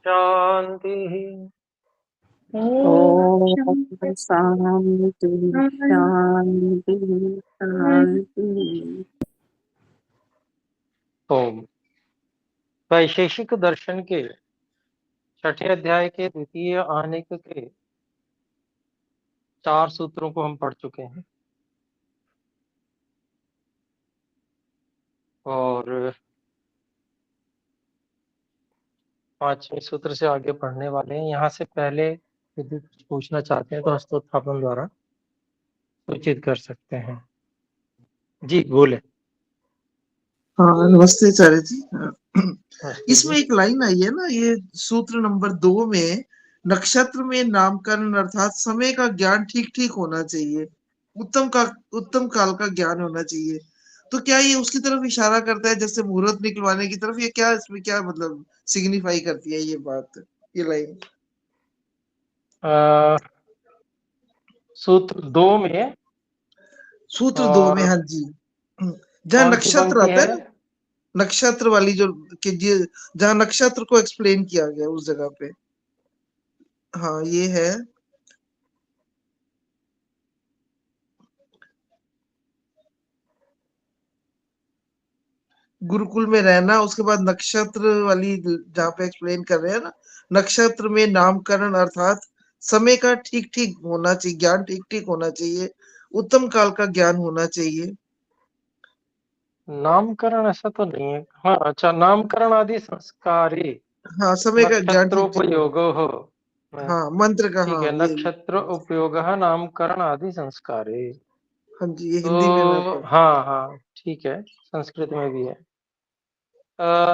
शांति। ओम ओम शांति शांति शांति। ओम वैशेषिक दर्शन के छठे अध्याय के द्वितीय आनेक के 4 सूत्रों को हम पढ़ चुके हैं और 5वें सूत्र से आगे पढ़ने वाले हैं। यहाँ से पहले यदि कुछ पूछना चाहते हैं तो हस्तोत्थापन द्वारा सूचित कर सकते हैं। जी बोले। हाँ, नमस्ते आचार्य जी। नमस्ते इसमें जी। एक लाइन आई है ना, ये सूत्र नंबर 2 में, नक्षत्र में नामकरण अर्थात समय का ज्ञान ठीक ठीक होना चाहिए, उत्तम काल का ज्ञान होना चाहिए। तो क्या ये उसकी तरफ इशारा करता है, जैसे मुहूर्त निकलवाने की तरफ? ये क्या, इसमें क्या मतलब सिग्निफाई करती है ये बात, ये लाइन? अ, सूत्र 2 में सूत्र 2 में, और हाँ जी। जहाँ कौन सी नक्षत्र पंक्ति आता है? है ना, नक्षत्र वाली जो, कि जहाँ नक्षत्र को एक्सप्लेन किया गया उस जगह पे। हाँ, ये है। गुरुकुल में रहना, उसके बाद नक्षत्र वाली जहाँ पे एक्सप्लेन कर रहे हैं ना, नक्षत्र में नामकरण अर्थात समय का ठीक ठीक होना चाहिए, ज्ञान ठीक ठीक होना चाहिए, उत्तम काल का ज्ञान होना चाहिए। नामकरण ऐसा तो नहीं है। हाँ अच्छा, नामकरण आदि संस्कारे हाँ, समय का ज्ञान ठीक ठीक होना। नक्षत्रोपयोगो हो। हाँ, मंत्र का, ठीक हाँ है, ये। नक्षत्र उपयोग नामकरण आदि संस्कारे। हाँ जी, ये हिंदी में मैं तो पढ़। हाँ हाँ ठीक है, संस्कृत में भी है।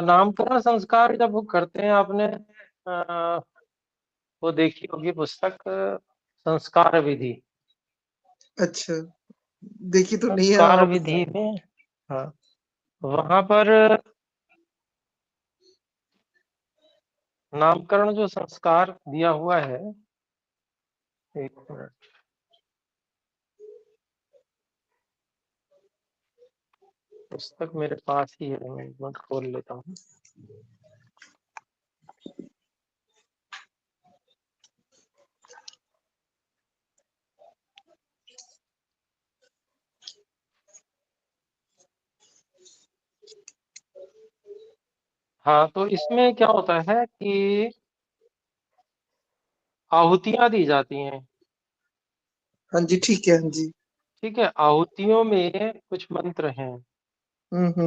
नामकरण संस्कार जब वो करते हैं, आपने वो देखी होगी पुस्तक संस्कार विधि। अच्छा, देखी तो नहीं है, संस्कार आप विधि बताएं। में हाँ, वहां पर नामकरण जो संस्कार दिया हुआ है। एक मिनट, पुस्तक मेरे पास ही है, मैं एक मिनट खोल लेता हूँ। हाँ तो इसमें क्या होता है कि आहुतियां दी जाती हैं। हाँ जी, ठीक है, हाँ जी। ठीक है, आहुतियों में कुछ मंत्र हैं। हम्म।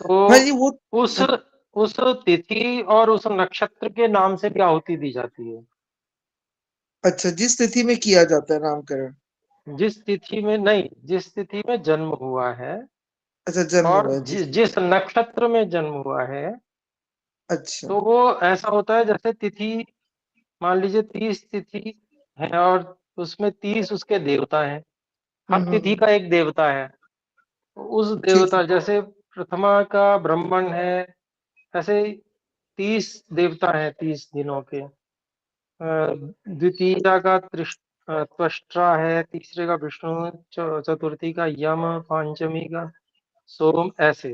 हाँ तो जी, वो। उस उस तिथि और उस नक्षत्र के नाम से भी आहुति दी जाती है। अच्छा, जिस तिथि में किया जाता है नामकरण। जिस तिथि में नहीं, जिस तिथि में जन्म हुआ है अच्छा, जन्म और हुआ है जिस। जिस नक्षत्र में जन्म हुआ है। अच्छा। तो वो ऐसा होता है जैसे तिथि, मान लीजिए 30 तिथि है और उसमें 30 उसके देवता हैं। हर तिथि हम्म। का एक देवता है। तो उस ठीक है। देवता, जैसे प्रथमा का ब्राह्मण है, ऐसे 30 देवता हैं 30 दिनों के। द्वितीया का त्वष्ट्रा है, तीसरे का विष्णु, चतुर्थी का यम, पंचमी का सोम, ऐसे।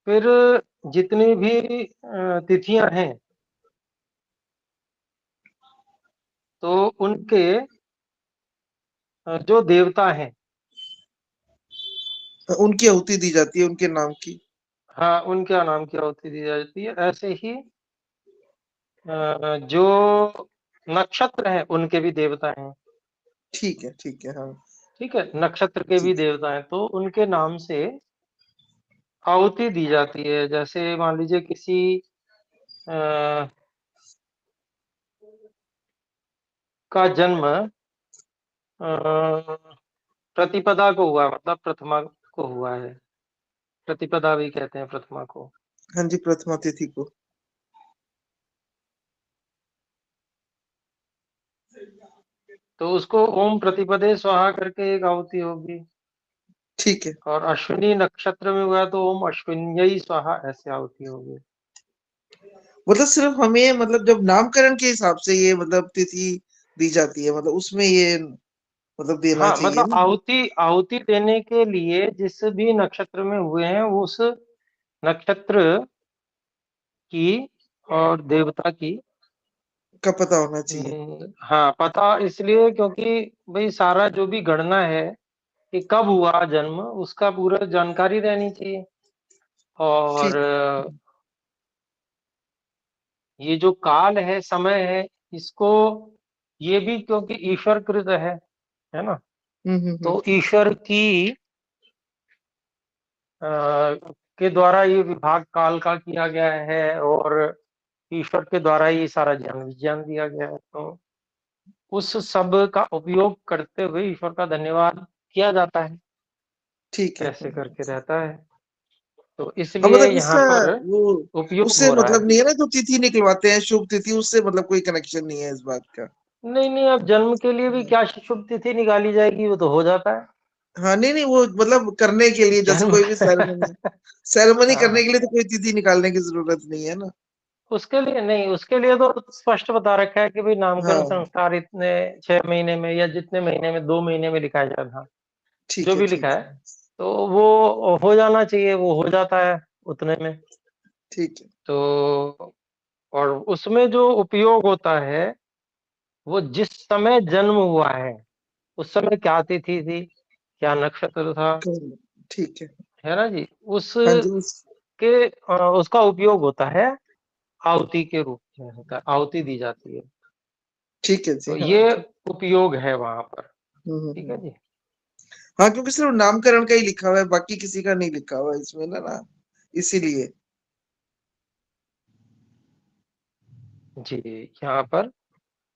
फिर जितनी भी तिथियां हैं, तो उनके जो देवता हैं, उनकी आहुति दी जाती है उनके नाम की। हाँ उनके नाम की आहुति दी जाती है। ऐसे ही जो नक्षत्र हैं उनके भी देवता हैं। ठीक है, हाँ। ठीक है, नक्षत्र के जी। भी देवता हैं तो उनके नाम से आहुति दी जाती है। जैसे मान लीजिए किसी अ, का जन्म अ, प्रतिपदा को हुआ, मतलब प्रथमा को हुआ है। प्रतिपदा भी कहते हैं प्रथमा को। हाँ जी, प्रथमा तिथि को। तो उसको ओम प्रतिपदे स्वाहा करके एक आहुति होगी। ठीक है। और अश्विनी नक्षत्र में हुआ तो ओम अश्विन्यई स्वाहा ऐसे आहुति होगी। मतलब सिर्फ हमें, मतलब जब नामकरण के हिसाब से ये मतलब तिथि दी जाती है, मतलब उसमें ये मतलब देना हाँ चाहिए मतलब ना। आहुति आहुति देने के लिए जिस भी नक्षत्र में हुए हैं, उस नक्षत्र की और देवता की का पता होना चाहिए। हाँ, पता इसलिए क्योंकि भाई सारा जो भी गणना है कि कब हुआ जन्म, उसका पूरा जानकारी रहनी चाहिए। और ठीक। ये जो काल है, समय है, इसको ये भी क्योंकि ईश्वर कृत है ना। हम्म। तो ईश्वर की के द्वारा ये विभाग काल का किया गया है, और ईश्वर के द्वारा ये सारा ज्ञान विज्ञान दिया गया है। तो उस सब का उपयोग करते हुए ईश्वर का धन्यवाद किया जाता है, ठीक है। ऐसे करके रहता है। तो हाँ, इसलिए मतलब यहाँ इसका पर वो उपयोग उससे हो रहा मतलब है। नहीं है ना, जो तिथि निकलवाते हैं शुभ तिथि, उससे मतलब कोई कनेक्शन नहीं है इस बात का। नहीं नहीं, अब जन्म के लिए भी क्या शुभ तिथि निकाली जाएगी, वो तो हो जाता है हाँ, नहीं नहीं, वो मतलब करने के लिए जैसे जन्म। कोई भी सेरेमनी सेरेमनी करने हाँ, के लिए तो कोई तिथि निकालने की जरूरत नहीं है ना। उसके लिए नहीं, उसके लिए तो स्पष्ट बता रखा है कि भाई नामकरण हाँ, संस्कार इतने 6 महीने में, या जितने महीने में, 2 महीने में लिखा जाना, ठीक जो है, भी ठीक लिखा है, है, तो वो हो जाना चाहिए, वो हो जाता है उतने में। ठीक है। तो और उसमें जो उपयोग होता है, वो जिस समय जन्म हुआ है, उस समय क्या तिथि थी, क्या नक्षत्र था, ठीक है। है ना जी, हाँ जी, उसका उपयोग होता है, आहुति के रूप में होता है, आहुति दी जाती है। ठीक है जी। तो हाँ, ये ठीक। उपयोग है वहां पर। ठीक है हम्म। जी। हाँ, क्योंकि सिर्फ नामकरण का ही लिखा हुआ है, बाकी किसी का नहीं लिखा हुआ है इसमें ना इसीलिए। जी, यहाँ पर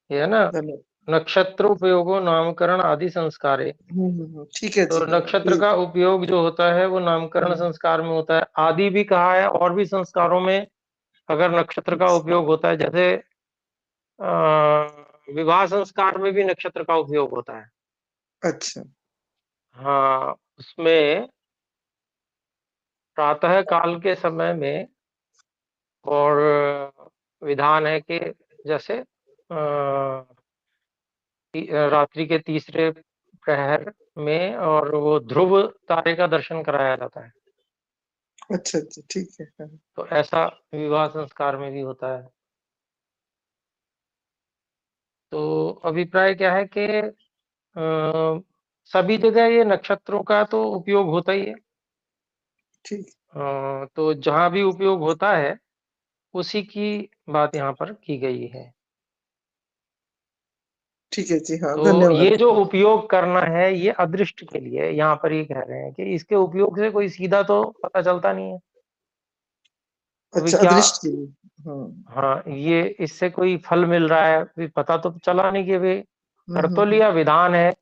ये है ना, धन्यवाद। नक्षत्र उपयोगो नामकरण आदि संस्कारे। ठीक है तो जी। हाँ, नक्षत्र का उपयोग जो होता है वो नामकरण हम्म, संस्कार में होता है, आदि भी कहा है, और भी संस्कारों में अगर नक्षत्र का उपयोग होता है, जैसे विवाह संस्कार में भी नक्षत्र का उपयोग होता है। अच्छा। हाँ, उसमें प्रातः काल के समय में, और विधान है कि जैसे रात्रि के तीसरे प्रहर में, और वो ध्रुव तारे का दर्शन कराया जाता है। अच्छा अच्छा, ठीक है। हाँ, तो ऐसा विवाह संस्कार में भी होता है। तो अभिप्राय क्या है कि सभी जगह ये नक्षत्रों का तो उपयोग होता ही है। ठीक। तो जहाँ भी उपयोग होता है, उसी की बात यहाँ पर की गई है। ठीक है जी। हाँ, तो धन्यवाद। ये जो उपयोग करना है, ये अदृष्ट के लिए यहाँ पर ये कह रहे हैं कि इसके उपयोग से कोई सीधा तो पता चलता नहीं है। अभी अच्छा, क्या, अदृष्ट के लिए। हाँ। हाँ, ये इससे कोई फल मिल रहा है, अभी पता तो चला नहीं कि भाई कर तो हम्म। लिया, विधान है,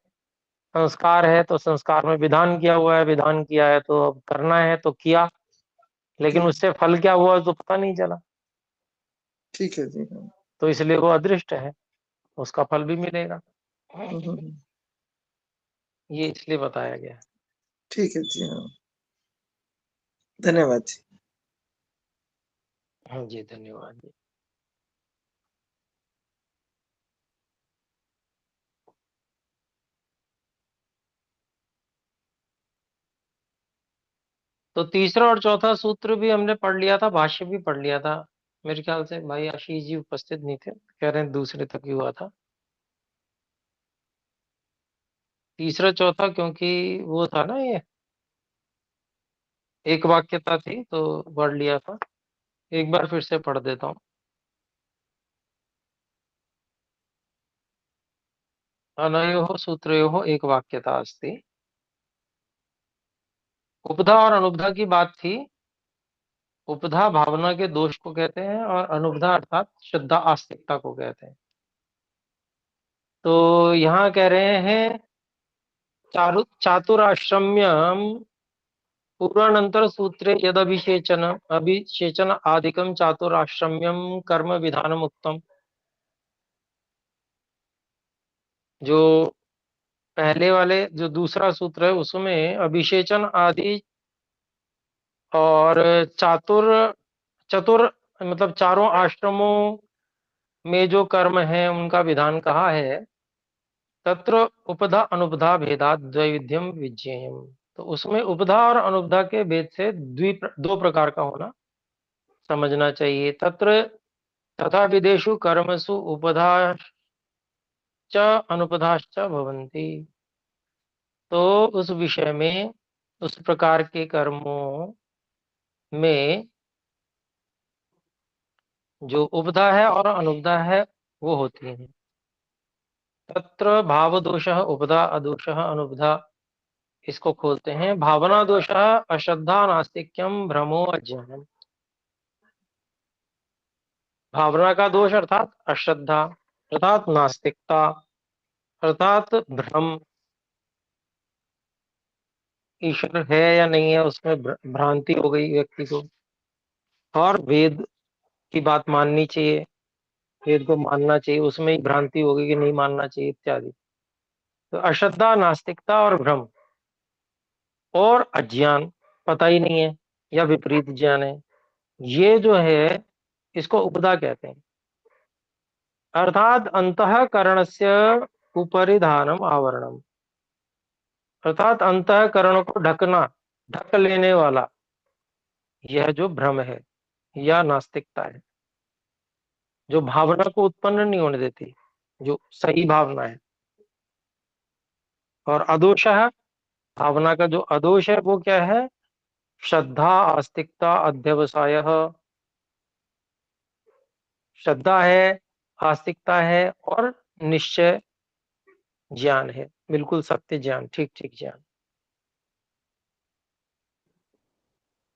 संस्कार है, तो संस्कार में विधान किया हुआ है, विधान किया है तो अब करना है तो किया, लेकिन ठीक। उससे फल क्या हुआ तो पता नहीं चला। ठीक है जी। हाँ। तो इसलिए वो अदृष्ट है, उसका फल भी मिलेगा। हम्म। ये इसलिए बताया गया है। ठीक है जी। हाँ, धन्यवाद जी। हाँ जी, धन्यवाद जी। तो तीसरा और चौथा सूत्र भी हमने पढ़ लिया था, भाष्य भी पढ़ लिया था। मेरे ख्याल से भाई आशीष जी उपस्थित नहीं थे, कह रहे हैं दूसरे तक ही हुआ था। तीसरा चौथा क्योंकि वो था ना, ये एक वाक्यता थी तो पढ़ लिया था। एक बार फिर से पढ़ देता हूँ। अनयोः सूत्रयोः एक वाक्यता अस्ति। उपधा और अनुपधा की बात थी। उपधा भावना के दोष को कहते हैं, और अनुपधा अर्थात श्रद्धा आस्तिकता को कहते हैं। तो यहाँ कह रहे हैं चातुराश्रम्यम पूर्वानंतर सूत्रे अभिषेचन आदिकम चातुराश्रम्यम कर्म विधानम उत्तम। जो पहले वाले जो दूसरा सूत्र है, उसमें अभिषेचन आदि और चातुर चतुर मतलब चारों आश्रमों में जो कर्म है उनका विधान कहा है। तत्र उपधा अनुपधा भेदात द्वैविध्यम विज्ञेयम। तो उसमें उपधा और अनुपधा के भेद से दो प्रकार का होना समझना चाहिए। तत्र तथा विदेशु कर्मसु उपधाश्च अनुपधाश्च भवन्ति। तो उस विषय में, उस प्रकार के कर्मों में जो उपधा है और अनुपधा है वो होती है। तत्र भाव दोषः उपधा अदोषः अनुपधा। इसको खोलते हैं। भावना दोषः अश्रद्धा नास्तिक्यम भ्रमो अज्ञानम। भावना का दोष अर्थात अश्रद्धा, अर्थात नास्तिकता, अर्थात भ्रम, ईश्वर है या नहीं है उसमें भ्रांति हो गई व्यक्ति को, और वेद की बात माननी चाहिए, वेद को मानना चाहिए, उसमें ही भ्रांति हो गई कि नहीं मानना चाहिए इत्यादि। तो अश्रद्धा, नास्तिकता और भ्रम और अज्ञान, पता ही नहीं है या विपरीत ज्ञान है, ये जो है इसको उपदा कहते हैं। अर्थात अंतःकरणस्य उपरिधानम आवरणम, अर्थात अंतःकरण को ढकना, ढक लेने वाला, यह जो भ्रम है या नास्तिकता है, जो भावना को उत्पन्न नहीं होने देती, जो सही भावना है। और अदोष है, भावना का जो अदोष है वो क्या है? श्रद्धा, आस्तिकता, अध्यवसाय। श्रद्धा है, आस्तिकता है और निश्चय ज्ञान है, बिल्कुल सत्य ज्ञान, ठीक ठीक ज्ञान।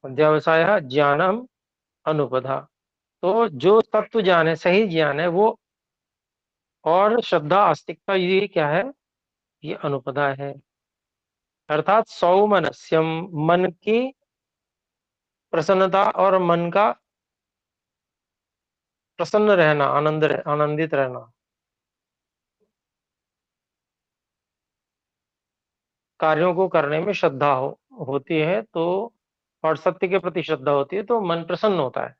अध्यवसाय ज्ञानम अनुपधा। तो जो तत्व ज्ञान है, सही ज्ञान है वो, और श्रद्धा, आस्तिकता, ये क्या है? ये अनुपधा है। अर्थात सौमनस्यम, मन की प्रसन्नता और मन का प्रसन्न रहना, आनंदित रहना, कार्यों को करने में श्रद्धा होती है तो, और सत्य के प्रति श्रद्धा होती है तो मन प्रसन्न होता है।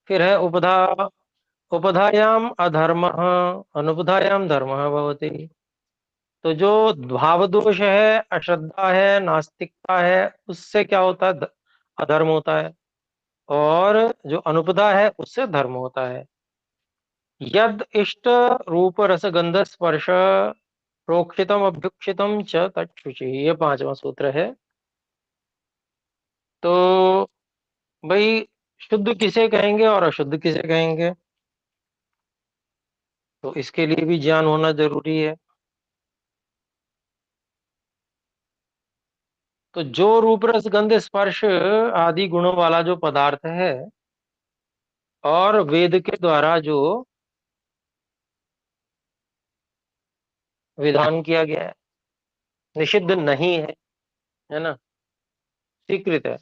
फिर है उपधा, उपधायाम अधर्म, अनुपधायाम धर्म भवति। तो जो भाव दोष है, अश्रद्धा है, नास्तिकता है, उससे क्या होता है? अधर्म होता है। और जो अनुपधा है उससे धर्म होता है। यद इष्ट रूप रस गंध स्पर्श प्रोक्षितम अभ्युक्षितम च तच्छुचि, ये पांचवा सूत्र है। तो भाई, शुद्ध किसे कहेंगे और अशुद्ध किसे कहेंगे, तो इसके लिए भी ज्ञान होना जरूरी है। तो जो रूप रस गंध स्पर्श आदि गुणों वाला जो पदार्थ है, और वेद के द्वारा जो विधान किया गया है, निषिद्ध नहीं है ना, स्वीकृत है,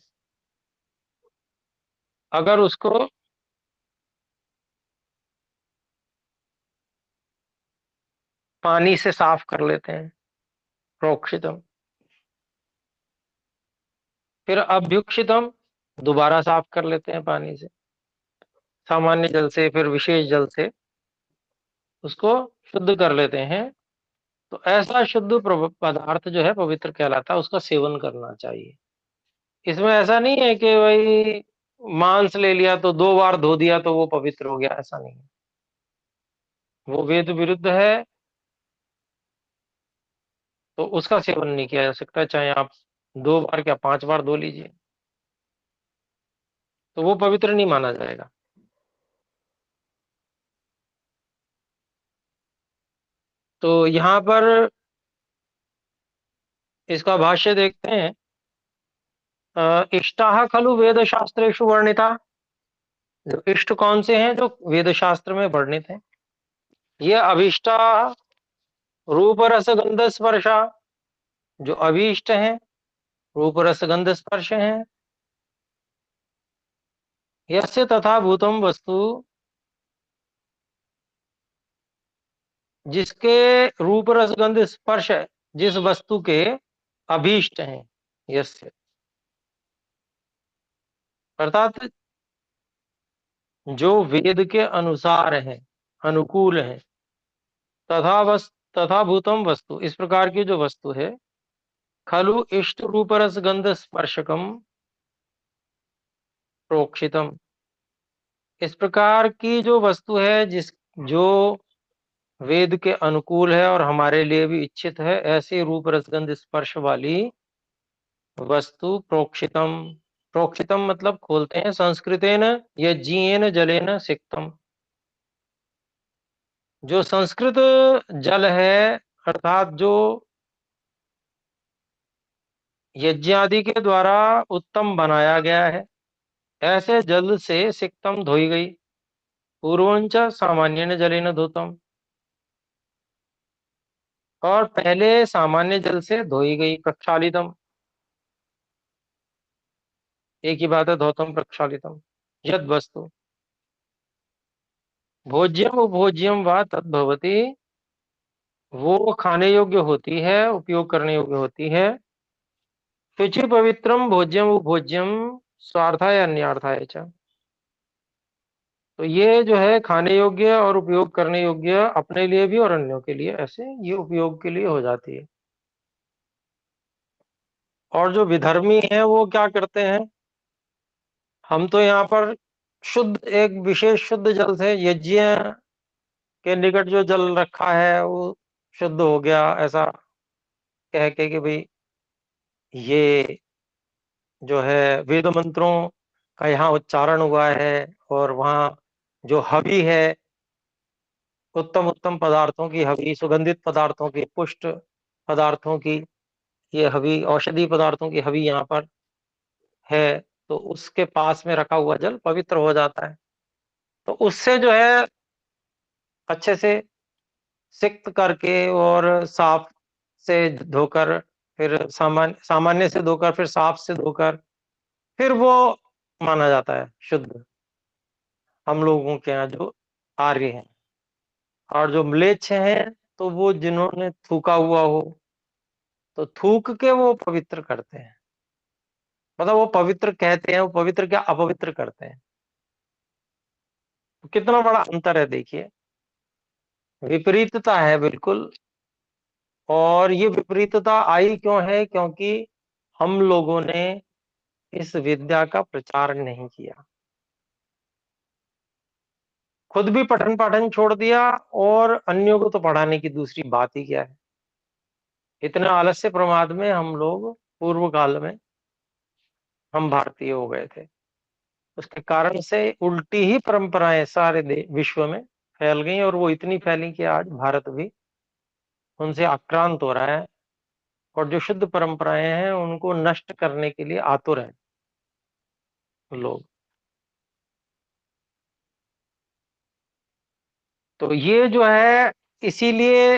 अगर उसको पानी से साफ कर लेते हैं, प्रोक्षितम, फिर अभ्युक्षितम, दोबारा साफ कर लेते हैं पानी से, सामान्य जल से, फिर विशेष जल से उसको शुद्ध कर लेते हैं, तो ऐसा शुद्ध पदार्थ जो है पवित्र कहलाता है, उसका सेवन करना चाहिए। इसमें ऐसा नहीं है कि भाई मांस ले लिया तो 2 बार धो दिया तो वो पवित्र हो गया, ऐसा नहीं है, वो वेद विरुद्ध है, तो उसका सेवन नहीं किया जा सकता, चाहे आप 2 बार क्या 5 बार धो लीजिए, तो वो पवित्र नहीं माना जाएगा। तो यहाँ पर इसका भाष्य देखते हैं। इष्टाः खलु वेद शास्त्रेषु वर्णिता, जो इष्ट कौन से हैं जो वेद शास्त्र में वर्णित हैं? ये अभीष्टा रूप रस गंध स्पर्शा, जो अभीष्ट हैं, रूप रस गंध स्पर्श हैं। यस्य तथा भूतम वस्तु, जिसके रूप रस गंध स्पर्श है, जिस वस्तु के अभीष्ट हैं, यस्य, अर्थात जो वेद के अनुसार है, अनुकूल है, तथा भूतम वस्तु, इस प्रकार की जो वस्तु है, खलु इष्ट रूप रस गंध स्पर्शकम प्रोक्षितम। इस प्रकार की जो वस्तु है जो वेद के अनुकूल है और हमारे लिए भी इच्छित है, ऐसे रूप रसगंध स्पर्श वाली वस्तु प्रोक्षितम। प्रोक्षितम मतलब खोलते हैं, संस्कृतेन यज्ञेन जलेन सिक्तम। जो संस्कृत जल है, अर्थात जो यज्ञ आदि के द्वारा उत्तम बनाया गया है, ऐसे जल से सिक्तम धोई गई। पूर्वंच सामान्य जलेन धोतम, और पहले सामान्य जल से धोई गई। प्रक्षालितम, एक ही बात है, धौतम प्रक्षालितम। यद वस्तु भोज्यम उपभोज्यम व तद्भवती, वो खाने योग्य होती है, उपयोग करने योग्य होती है। शुचि पवित्रम भोज्यम उपभोज्यम स्वार्थाय अन्यार्थाय च। तो ये जो है खाने योग्य और उपयोग करने योग्य, अपने लिए भी और अन्यों के लिए, ऐसे ये उपयोग के लिए हो जाती है। और जो विधर्मी है वो क्या करते हैं, हम तो यहाँ पर शुद्ध, एक विशेष शुद्ध जल से, यज्ञ के निकट जो जल रखा है वो शुद्ध हो गया, ऐसा कह के कि भाई ये जो है वेद मंत्रों का यहाँ उच्चारण हुआ है, और वहाँ जो हवि है, उत्तम उत्तम पदार्थों की हवि, सुगंधित पदार्थों की, पुष्ट पदार्थों की ये हवि, औषधि पदार्थों की हवि यहाँ पर है, तो उसके पास में रखा हुआ जल पवित्र हो जाता है। तो उससे जो है अच्छे से सिक्त करके और साफ से धोकर, फिर सामान्य से धोकर, फिर साफ से धोकर, फिर वो माना जाता है शुद्ध, हम लोगों के यहाँ जो आर्य हैं। और जो म्लेच्छ हैं, तो वो जिन्होंने थूका हुआ हो, तो थूक के वो पवित्र करते हैं। मतलब वो पवित्र कहते हैं, वो पवित्र क्या अपवित्र करते हैं। तो कितना बड़ा अंतर है देखिए, विपरीतता है बिल्कुल। और ये विपरीतता आई क्यों है, क्योंकि हम लोगों ने इस विद्या का प्रचार नहीं किया, खुद भी पठन पाठन छोड़ दिया, और अन्यों को तो पढ़ाने की दूसरी बात ही क्या है। इतने आलस्य प्रमाद में हम लोग पूर्व काल में हम भारतीय हो गए थे, उसके कारण से उल्टी ही परंपराएं सारे विश्व में फैल गई, और वो इतनी फैली कि आज भारत भी उनसे आक्रांत हो रहा है, और जो शुद्ध परंपराएं हैं उनको नष्ट करने के लिए आतुर हैं लोग। तो ये जो है, इसीलिए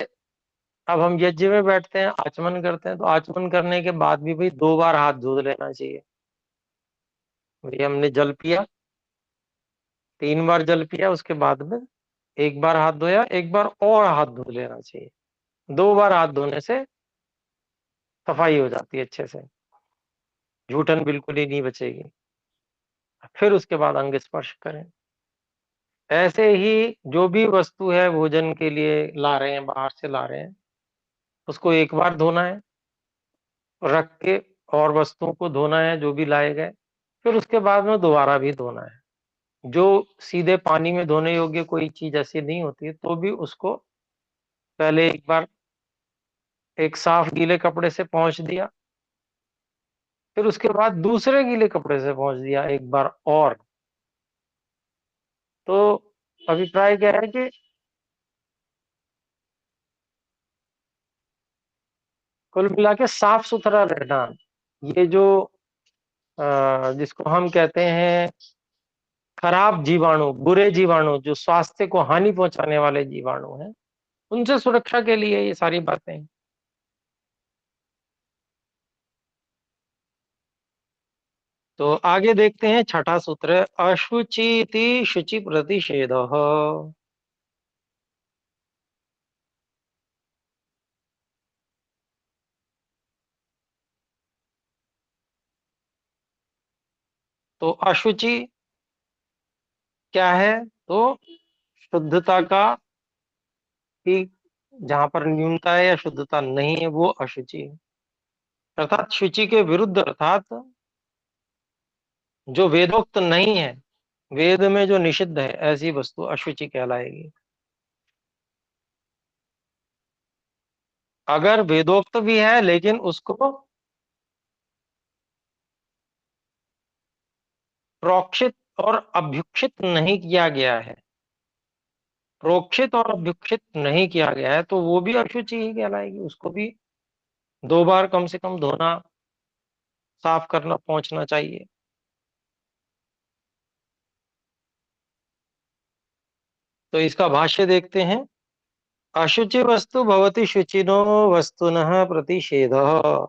अब हम यज्ञ में बैठते हैं, आचमन करते हैं, तो आचमन करने के बाद भी भाई 2 बार हाथ धो लेना चाहिए। भाई हमने जल पिया, 3 बार जल पिया, उसके बाद में 1 बार हाथ धोया, 1 बार और हाथ धो लेना चाहिए। 2 बार हाथ धोने से सफाई हो जाती है अच्छे से, जूठन बिल्कुल ही नहीं बचेगी। फिर उसके बाद अंग स्पर्श करें। ऐसे ही जो भी वस्तु है भोजन के लिए ला रहे हैं, बाहर से ला रहे हैं, उसको 1 बार धोना है, रख के, और वस्तुओं को धोना है जो भी लाए गए, फिर उसके बाद में दोबारा भी धोना है। जो सीधे पानी में धोने योग्य कोई चीज ऐसी नहीं होती है, तो भी उसको पहले 1 बार एक साफ गीले कपड़े से पोंछ दिया, फिर उसके बाद दूसरे गीले कपड़े से पोंछ दिया 1 बार और। तो अभिप्राय क्या है कि कुल मिला के साफ सुथरा रहना, ये जो जिसको हम कहते हैं खराब जीवाणु, बुरे जीवाणु, जो स्वास्थ्य को हानि पहुंचाने वाले जीवाणु हैं, उनसे सुरक्षा के लिए ये सारी बातें हैं। तो आगे देखते हैं छठा सूत्र, अशुचिति शुचि प्रतिषेध। तो अशुचि क्या है, तो शुद्धता का ही, जहां पर न्यूनता है या शुद्धता नहीं है, वो अशुचि है। अर्थात शुचि के विरुद्ध, अर्थात जो वेदोक्त नहीं है, वेद में जो निषिद्ध है, ऐसी वस्तु अशुचि कहलाएगी। अगर वेदोक्त भी है लेकिन उसको प्रोक्षित और अभ्युक्षित नहीं किया गया है, प्रोक्षित और अभ्युक्षित नहीं किया गया है, तो वो भी अशुचि ही कहलाएगी। उसको भी 2 बार कम से कम धोना, साफ करना, पहुंचना चाहिए। तो इसका भाष्य देखते हैं। अशुचि वस्तु भवति शुचिनो वस्तुनः प्रतिषेधः।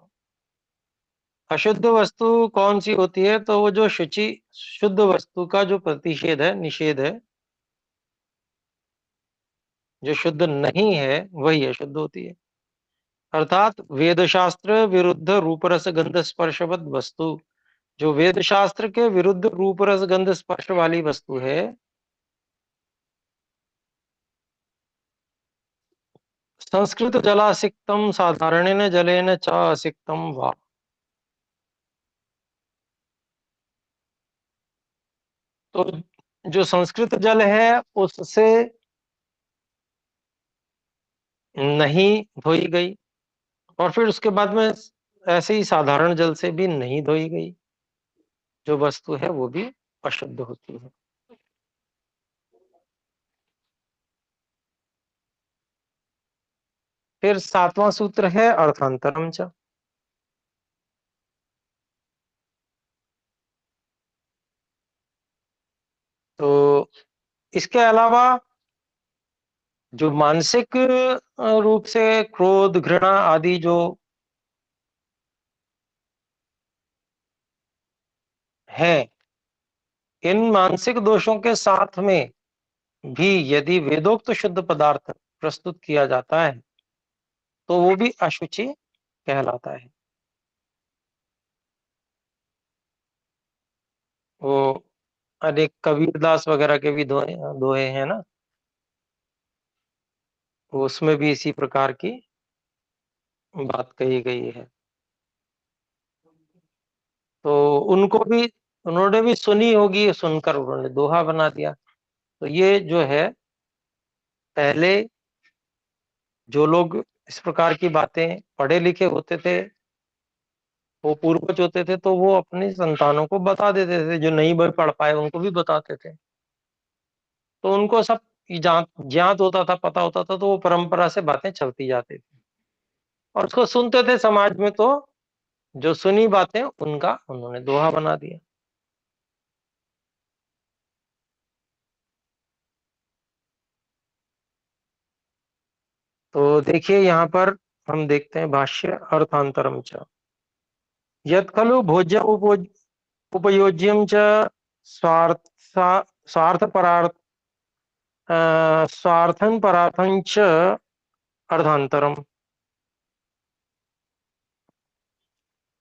अशुद्ध वस्तु कौन सी होती है? तो वो जो शुद्ध वस्तु का जो प्रतिषेध है, निषेध है, जो शुद्ध नहीं है वही अशुद्ध होती है। अर्थात वेद शास्त्र विरुद्ध रूप रस गंध स्पर्शवद वस्तु, जो वेद शास्त्र के विरुद्ध रूप रस गंध स्पर्श वाली वस्तु है, संस्कृत जलासिक्तम साधारणेन जलेन च असिक्तम वा। तो जो संस्कृत जल है उससे नहीं धोई गई, और फिर उसके बाद में ऐसे ही साधारण जल से भी नहीं धोई गई, जो वस्तु है वो भी अशुद्ध होती है। फिर 7वां सूत्र है अर्थांतरम च। तो इसके अलावा जो मानसिक रूप से क्रोध, घृणा आदि जो है, इन मानसिक दोषों के साथ में भी यदि वेदोक्त शुद्ध पदार्थ प्रस्तुत किया जाता है तो वो भी अशुचि कहलाता है। वो अनेक कबीरदास वगैरह के भी दोहे दोहे हैं ना, उसमें भी इसी प्रकार की बात कही गई है। तो उनको भी, उन्होंने भी सुनी होगी, सुनकर उन्होंने दोहा बना दिया। तो ये जो है, पहले जो लोग इस प्रकार की बातें पढ़े लिखे होते थे, वो पूर्वज होते थे, तो वो अपनी संतानों को बता देते थे। जो नहीं पढ़ पाए उनको भी बताते थे। तो उनको सब ज्ञात ज्ञात होता था, पता होता था, तो वो परंपरा से बातें चलती जाती थी और उसको सुनते थे समाज में। तो जो सुनी बातें उनका उन्होंने दोहा बना दिया। तो देखिए यहाँ पर हम देखते हैं भाष्य अर्थांतरम च। यत् खलु भोज्य उपयोज्यम च स्वार्थ स्वार्थ परार्थ स्वार्थन परार्थं च अर्धांतरम।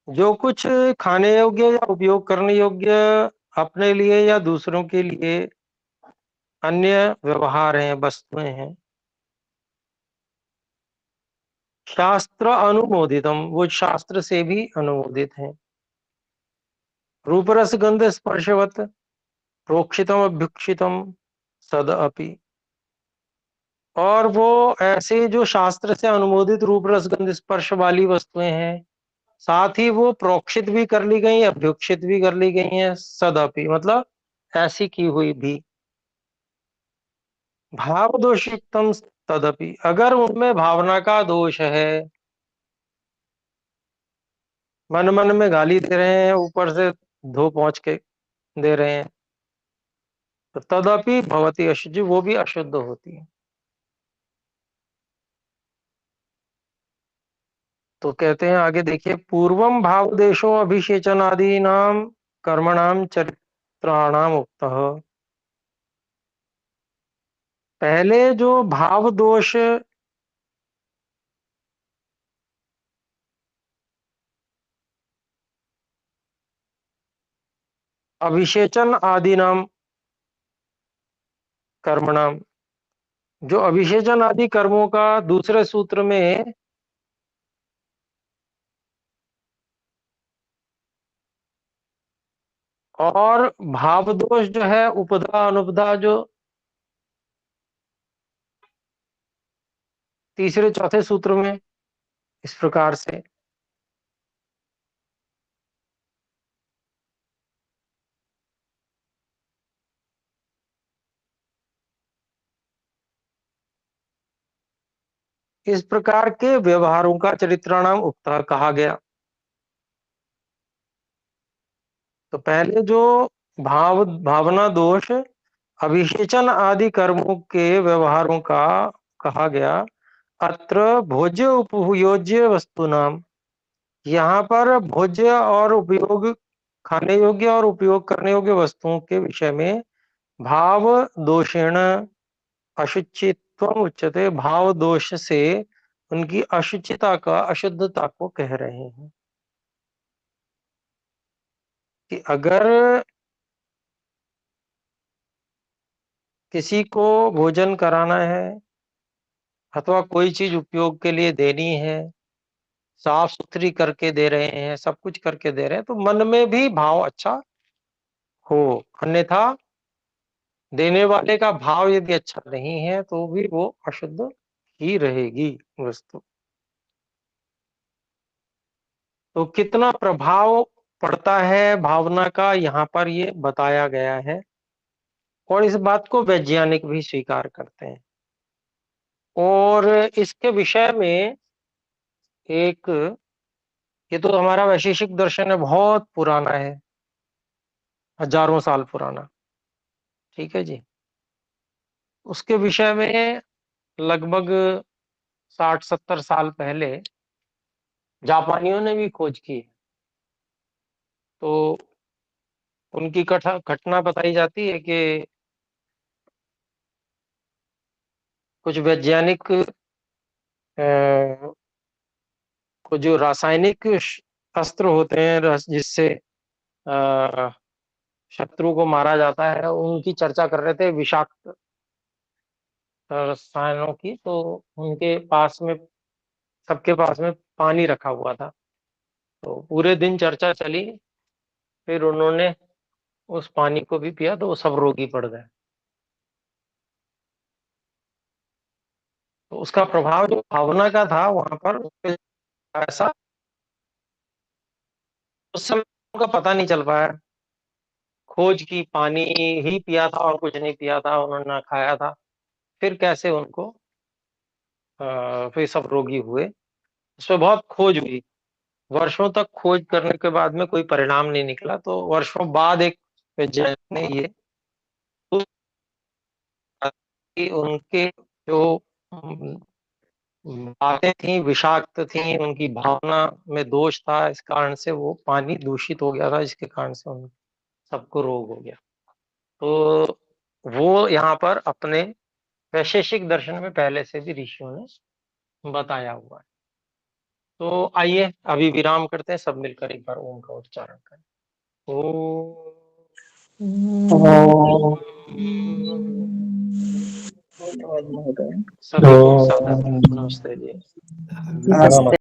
जो कुछ खाने योग्य या उपयोग करने योग्य अपने लिए या दूसरों के लिए अन्य व्यवहार हैं, वस्तुएं हैं, शास्त्र अनुमोदितम, वो शास्त्र से भी अनुमोदित हैं। रूप रस गंध स्पर्शवत प्रोक्षितम अभ्युक्षितम सद अपि। और वो ऐसे जो शास्त्र से अनुमोदित रूप रस गंध स्पर्श वाली वस्तुएं हैं, साथ ही वो प्रोक्षित भी कर ली गई, अभ्युक्षित भी कर ली गई हैं, सदपि मतलब ऐसी की हुई भी। भाव दोषितम तदपि, अगर उनमें भावना का दोष है, मन मन में गाली दे रहे हैं, ऊपर से धो पहुंच के दे रहे हैं, तो तदपि भवती अशुचि, वो भी अशुद्ध होती है। तो कहते हैं आगे देखिए, पूर्वम भाव देशो अभिषेचन आदि नाम कर्मणाम चरित्राणाम उक्तः। पहले जो भाव दोष अभिषेचन आदि नाम कर्मणाम, जो अभिषेचन आदि कर्मों का दूसरे सूत्र में और भाव दोष जो है उपधा अनुपधा जो तीसरे चौथे सूत्र में इस प्रकार से इस प्रकार के व्यवहारों का चरित्राणाम उक्ता कहा गया। तो पहले जो भावना दोष अभिषेचन आदि कर्मों के व्यवहारों का कहा गया। अत्र भोज्य उपयोज्य वस्तु नाम, यहाँ पर भोज्य और उपयोग खाने योग्य और उपयोग करने योग्य वस्तुओं के विषय में भाव दोषेण अशुचित्वम उच्यते, भाव दोष से उनकी अशुचिता का अशुद्धता को कह रहे हैं कि अगर किसी को भोजन कराना है अथवा कोई चीज उपयोग के लिए देनी है, साफ सुथरी करके दे रहे हैं, सब कुछ करके दे रहे हैं, तो मन में भी भाव अच्छा हो, अन्यथा देने वाले का भाव यदि अच्छा नहीं है तो भी वो अशुद्ध ही रहेगी वस्तु। तो कितना प्रभाव पड़ता है भावना का यहाँ पर ये बताया गया है और इस बात को वैज्ञानिक भी स्वीकार करते हैं। और इसके विषय में एक, ये तो हमारा वैशेषिक दर्शन है, बहुत पुराना है, हजारों साल पुराना, ठीक है जी। उसके विषय में लगभग 60-70 साल पहले जापानियों ने भी खोज की। तो उनकी घटना बताई जाती है कि कुछ वैज्ञानिक को जो रासायनिक अस्त्र होते हैं जिससे शत्रु को मारा जाता है, उनकी चर्चा कर रहे थे, विषाक्त रसायनों की। तो उनके पास में, सबके पास में पानी रखा हुआ था। तो पूरे दिन चर्चा चली, फिर उन्होंने उस पानी को भी पिया तो वो सब रोगी पड़ गए। तो उसका प्रभाव जो भावना का था वहां पर ऐसा उस समय का पता नहीं चल पाया। खोज की, पानी ही पिया था और कुछ नहीं पिया था, उन्होंने ना खाया था, फिर कैसे उनको फिर सब रोगी हुए। उस पर बहुत खोज हुई, वर्षों तक खोज करने के बाद में कोई परिणाम नहीं निकला। तो वर्षों बाद एक वैज्ञानिक ने ये कि उनके जो बातें थी विषाक्त थी, उनकी भावना में दोष था, इस कारण से वो पानी दूषित हो गया था, जिसके कारण से उन सबको रोग हो गया। तो वो यहाँ पर अपने वैशेषिक दर्शन में पहले से भी ऋषियों ने बताया हुआ है। तो आइए अभी विराम करते हैं, सब मिलकर एक बार ओम का उच्चारण करें। ओम। धन्यवाद महोदय। सभी को सादर नमस्ते जी। नमस्ते।